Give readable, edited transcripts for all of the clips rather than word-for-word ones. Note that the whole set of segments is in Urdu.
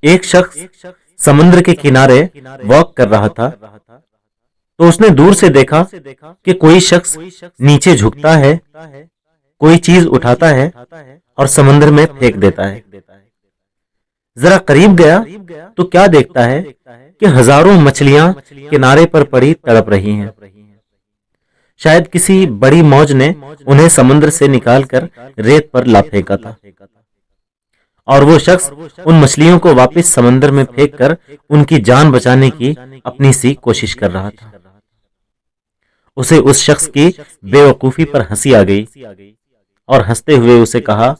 ایک شخص سمندر کے کنارے واک کر رہا تھا تو اس نے دور سے دیکھا کہ کوئی شخص نیچے جھکتا ہے، کوئی چیز اٹھاتا ہے اور سمندر میں پھینک دیتا ہے۔ ذرا قریب گیا تو کیا دیکھتا ہے کہ ہزاروں مچھلیاں کنارے پر پڑی تڑپ رہی ہیں۔ شاید کسی بڑی موج نے انہیں سمندر سے نکال کر ریت پر لا پھینکا تھا، اور وہ شخص ان مچھلیوں کو واپس سمندر میں پھینک کر ان کی جان بچانے کی اپنی سی کوشش کر رہا تھا۔ اسے اس شخص کی بے وقوفی پر ہنسی آ گئی اور ہنستے ہوئے اسے کہا،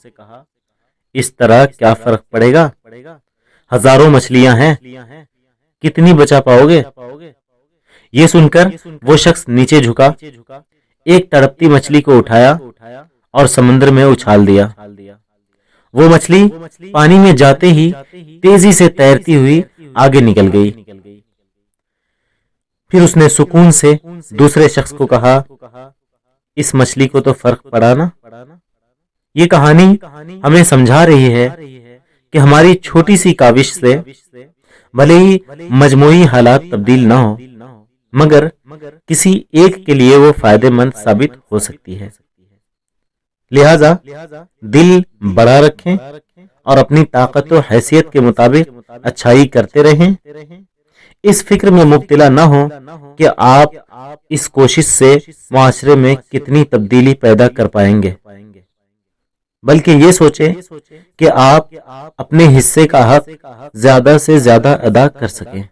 اس طرح کیا فرق پڑے گا؟ ہزاروں مچھلیاں ہیں، کتنی بچا پاؤ گے؟ یہ سن کر وہ شخص نیچے جھکا، ایک تڑپتی مچھلی کو اٹھایا اور سمندر میں اچھال دیا۔ وہ مچھلی پانی میں جاتے ہی تیزی سے تیرتی ہوئی آگے نکل گئی۔ پھر اس نے سکون سے دوسرے شخص کو کہا، اس مچھلی کو تو فرق پڑا نا؟ یہ کہانی ہمیں سمجھا رہی ہے کہ ہماری چھوٹی سی کاوش سے بھلے ہی مجموعی حالات تبدیل نہ ہو، مگر کسی ایک کے لیے وہ فائدہ مند ثابت ہو سکتی ہے۔ لہذا دل بڑا رکھیں اور اپنی طاقت و حیثیت کے مطابق اچھائی کرتے رہیں۔ اس فکر میں مبتلا نہ ہوں کہ آپ اس کوشش سے معاشرے میں کتنی تبدیلی پیدا کر پائیں گے، بلکہ یہ سوچیں کہ آپ اپنے حصے کا حق زیادہ سے زیادہ ادا کر سکیں۔